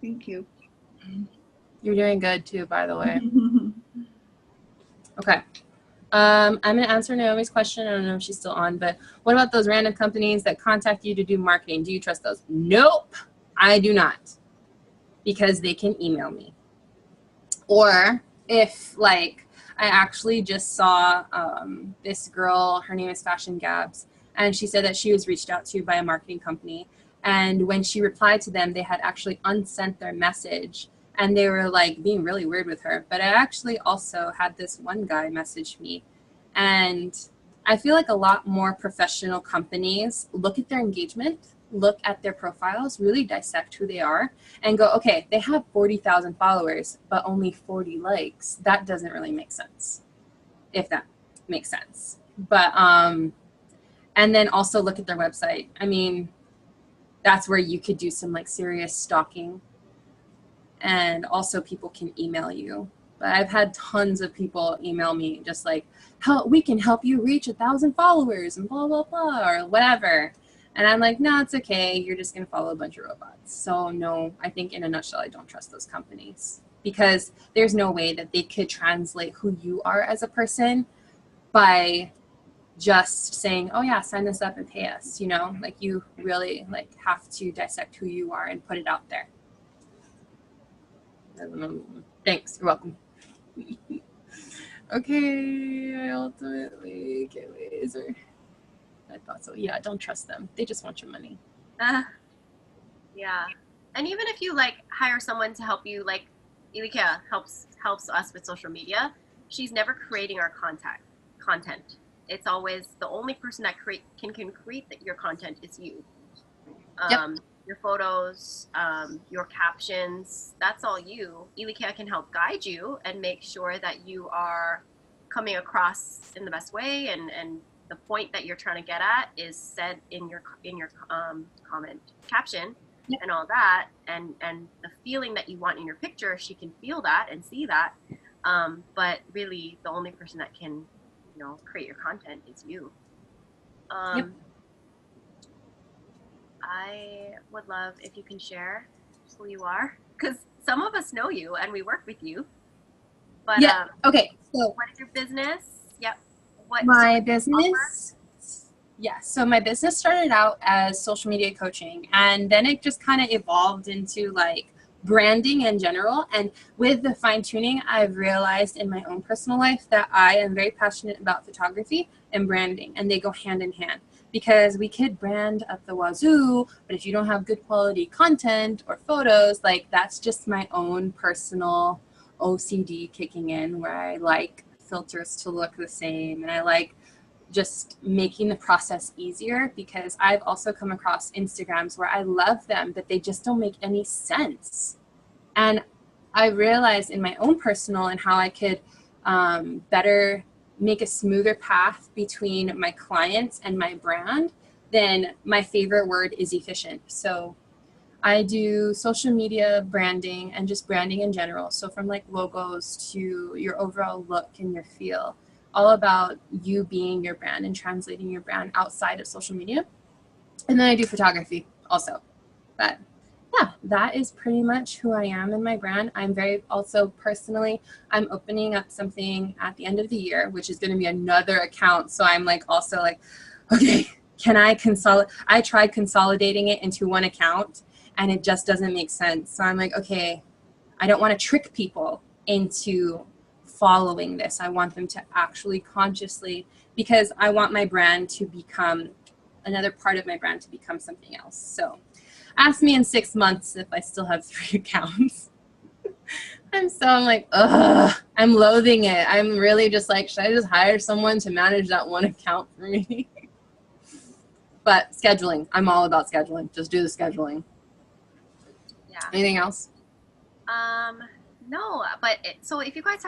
Thank you. You're doing good too, by the way. Okay. I'm going to answer Naomi's question. I don't know if she's still on, but what about those random companies that contact you to do marketing? Do you trust those? Nope, I do not, because they can email me. Or if, like, I actually just saw this girl, her name is Fashion Gabs, and she said that she was reached out to by a marketing company. And when she replied to them, they had actually unsent their message. And they were like being really weird with her. But I actually also had this one guy message me. And I feel like a lot more professional companies look at their engagement, look at their profiles, really dissect who they are, and go, okay, they have 40,000 followers, but only 40 likes. That doesn't really make sense, if that makes sense. But, and then also look at their website. I mean, that's where you could do some like serious stalking. And also people can email you. But I've had tons of people email me just like, we can help you reach 1,000 followers and blah, blah, blah, or whatever. And I'm like, no, it's okay. You're just going to follow a bunch of robots. So no, I think in a nutshell, I don't trust those companies, because there's no way that they could translate who you are as a person by just saying, oh yeah, sign this up and pay us. You know, like you really like have to dissect who you are and put it out there. Thanks. You're welcome. Okay, I ultimately can't wait. Is there? I thought so. Yeah, don't trust them. They just want your money. Yeah. And even if you like hire someone to help you, like Ilikea helps us with social media, she's never creating our content. It's always the only person that can create your content is you. Yep. Your photos, your captions, that's all you. Ilikea can help guide you and make sure that you are coming across in the best way, and the point that you're trying to get at is said in your comment caption. Yep. And all that, and the feeling that you want in your picture, she can feel that and see that. But really, the only person that can, create your content is you. Yep. I would love if you can share who you are, because some of us know you and we work with you. But yeah. Okay. So what is your business? Yep. My business? Yeah. So my business started out as social media coaching, and then it just kind of evolved into like branding in general. And with the fine tuning, I've realized in my own personal life that I am very passionate about photography and branding, and they go hand in hand. Because we could brand up the wazoo, but if you don't have good quality content or photos, like that's just my own personal OCD kicking in, where I like filters to look the same, and I like just making the process easier, because I've also come across Instagrams where I love them, but they just don't make any sense. And I realized in my own personal and how I could better make a smoother path between my clients and my brand, then my favorite word is efficient. So I do social media branding and just branding in general. So from like logos to your overall look and your feel, all about you being your brand and translating your brand outside of social media. And then I do photography also. But yeah, that is pretty much who I am in my brand. I'm very also personally, I'm opening up something at the end of the year, which is going to be another account. So I'm like also like, okay, can I consolidate? I tried consolidating it into one account and it just doesn't make sense. So I'm like, okay, I don't want to trick people into following this. I want them to actually consciously, because I want my brand to become another part of my brand to become something else. So ask me in 6 months if I still have 3 accounts. I'm like, ugh, I'm loathing it. I'm really just like, should I just hire someone to manage that one account for me? But scheduling, I'm all about scheduling. Just do the scheduling. Yeah. Anything else? No, but so if you guys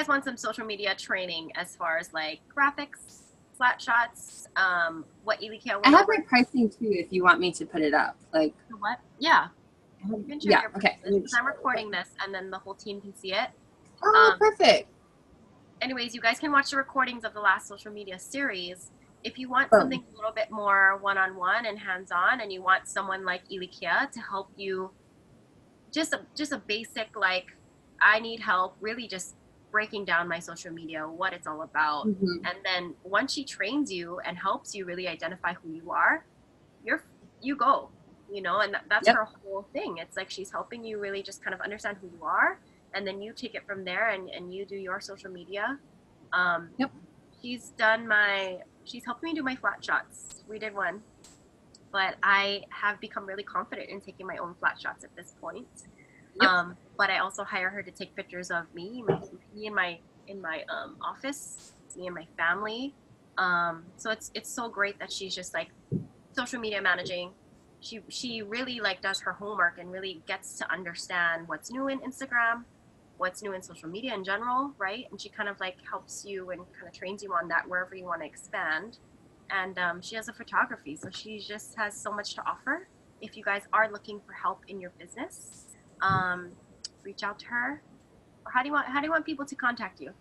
want some social media training as far as like graphics, flat shots, what Ilikea. I have my pricing too if you want me to put it up. Like what? Yeah. You can share Yeah, your okay. because I'm recording this and then the whole team can see it. Oh, perfect. Anyways, you guys can watch the recordings of the last social media series. If you want Boom. something a little bit more one-on-one and hands-on, and you want someone like Ilikea to help you, just a basic, like, I need help, really just breaking down my social media, what it's all about. Mhm. And then once she trains you and helps you really identify who you are, you go, and that's Yep. her whole thing. It's like she's helping you really just kind of understand who you are, and then you take it from there and you do your social media. Yep. She's helped me do my flat shots. We did one, but I have become really confident in taking my own flat shots at this point. Yep. But I also hire her to take pictures of me in my office, me and my family. So it's so great that she's just like social media managing. She really like does her homework and really gets to understand what's new in Instagram, what's new in social media in general, right? And she kind of like helps you and kind of trains you on that wherever you want to expand. And she has a photography, so she just has so much to offer. If you guys are looking for help in your business, reach out to her. Or how do you want people to contact you?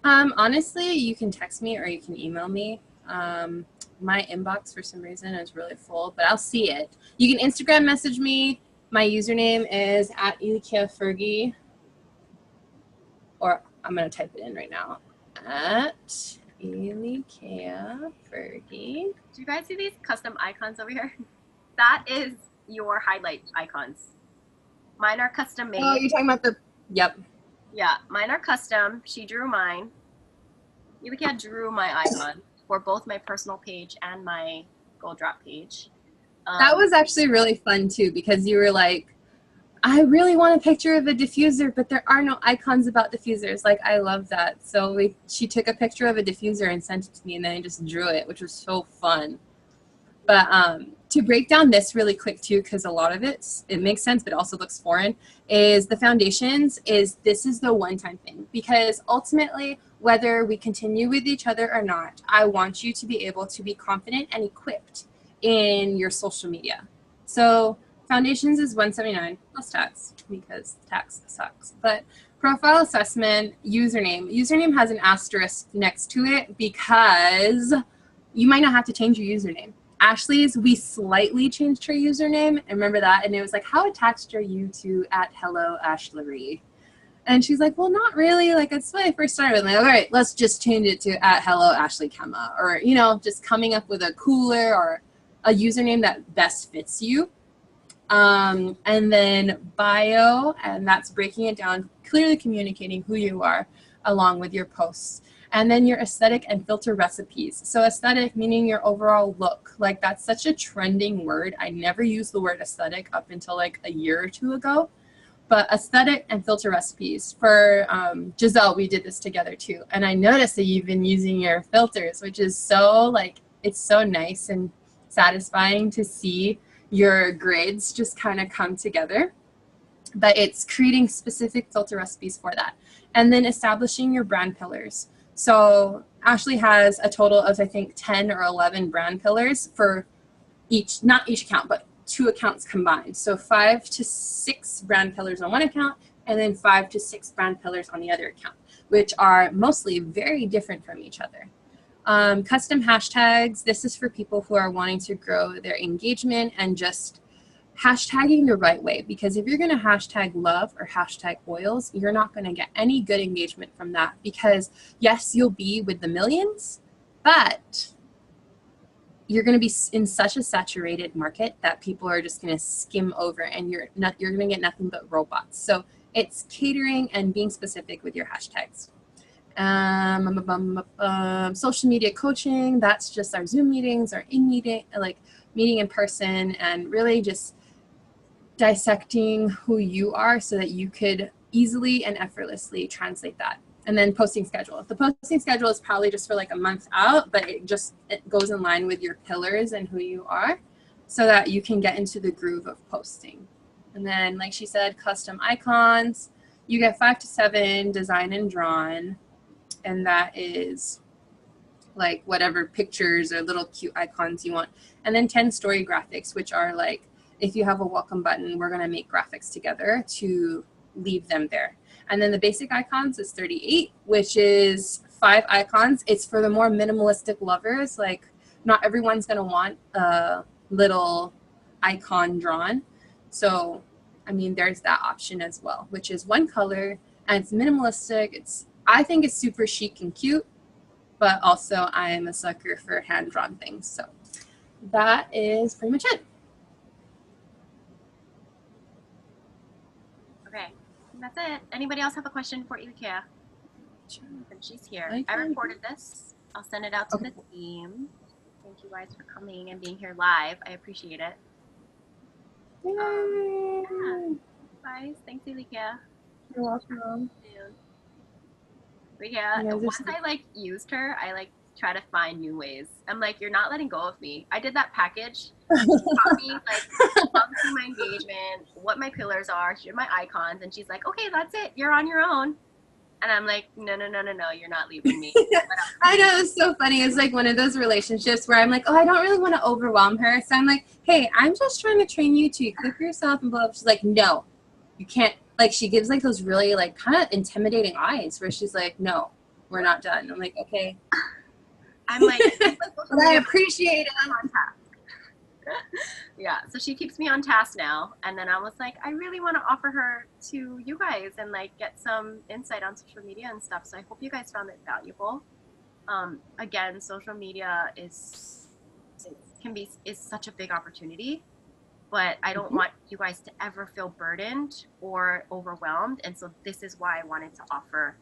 Honestly, you can text me or you can email me. My inbox for some reason is really full, but I'll see it. You can Instagram message me. My username is at Ilikea Ferge, or I'm going to type it in right now. At Ilikea Ferge. Do you guys see these custom icons over here? That is your highlight icons. Mine are custom made. Oh, you're talking about the, yep. Yeah, mine are custom. She drew mine. Ilikea drew my icon for both my personal page and my Gold Drop page. That was actually really fun too, because you were like, I really want a picture of a diffuser, but there are no icons about diffusers. Like, I love that. So she took a picture of a diffuser and sent it to me, and then I just drew it, which was so fun. But to break down this really quick too, because a lot of it makes sense, but also looks foreign, is the foundations this is the one-time thing. Because ultimately, whether we continue with each other or not, I want you to be able to be confident and equipped in your social media. So foundations is $179 plus tax, because tax sucks. But profile assessment, username. Username has an asterisk next to it because you might not have to change your username. Ashley's, we slightly changed her username. I remember that. And it was like, how attached are you to @HelloAshlery? And she's like, well, not really. Like, it's when I first started. I'm like, all right, let's just change it to @HelloAshleyKemma, or, just coming up with a cooler or a username that best fits you. And then bio, and that's breaking it down, clearly communicating who you are along with your posts. And then your aesthetic and filter recipes. So aesthetic meaning your overall look. Like, that's such a trending word. I never used the word aesthetic up until like a year or two ago. But aesthetic and filter recipes. For Giselle, we did this together too. And I noticed that you've been using your filters, which is so like, it's so nice and satisfying to see your grids just kind of come together. But it's creating specific filter recipes for that. And then establishing your brand pillars. So Ashley has a total of, I think, 10 or 11 brand pillars for each, not each account, but 2 accounts combined. So 5 to 6 brand pillars on one account, and then 5 to 6 brand pillars on the other account, which are mostly very different from each other. Custom hashtags. This is for people who are wanting to grow their engagement and just hashtagging the right way, because if you're going to hashtag love or hashtag oils, you're not going to get any good engagement from that, because yes, you'll be with the millions, but you're going to be in such a saturated market that people are just going to skim over, and you're going to get nothing but robots. So it's catering and being specific with your hashtags. Social media coaching, that's just our Zoom meetings, our meeting in person, and really just dissecting who you are so that you could easily and effortlessly translate that. And then posting schedule. The posting schedule is probably just for like a month out, but it goes in line with your pillars and who you are, so that you can get into the groove of posting. And then, like she said, custom icons. You get 5 to 7 design and drawn, and that is like whatever pictures or little cute icons you want. And then 10 story graphics, which are like if you have a welcome button, we're going to make graphics together to leave them there. And then the basic icons is 38, which is 5 icons. It's for the more minimalistic lovers. Like, not everyone's going to want a little icon drawn. So, I mean, there's that option as well, which is one color, and it's minimalistic. I think it's super chic and cute, but also I am a sucker for hand-drawn things. So that is pretty much it. Okay, that's it. Anybody else have a question for Ilikea? And she's here. I recorded this. I'll send it out to the team. Thank you guys for coming and being here live. I appreciate it. Yeah. Guys, thanks, Ilikea. You're welcome. But yeah, once I like used her, I like try to find new ways. I'm like, you're not letting go of me. I did that package. Taught me like obviously my engagement, what my pillars are, here are my icons, and she's like, okay, that's it. You're on your own. And I'm like, no, you're not leaving me. I know, it's so funny. It's like one of those relationships where I'm like, oh, I don't really want to overwhelm her. So I'm like, hey, I'm just trying to train you to equip yourself and blah, blah. She's like, no, you can't. Like, she gives like those really like kind of intimidating eyes where she's like, no, we're not done. I'm like, okay. I'm like but I appreciate it. I'm on task. Yeah, so she keeps me on task now, and then I was like, I really want to offer her to you guys and like get some insight on social media and stuff. So I hope you guys found it valuable. Again, social media is such a big opportunity, but I don't want you guys to ever feel burdened or overwhelmed. And so this is why I wanted to offer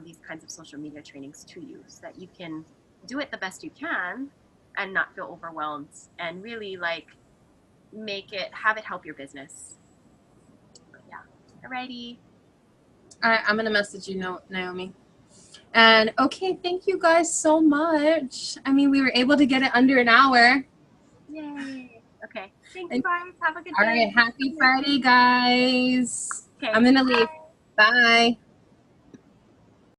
these kinds of social media trainings to you, so that you can do it the best you can and not feel overwhelmed, and really like have it help your business. But yeah. Alrighty. All right, I'm going to message you, Naomi. And okay, thank you guys so much. I mean, we were able to get it under an hour. Yay. Okay. Thank you guys. Have a good day. All right, happy Friday, guys. Okay. I'm going to leave. Bye.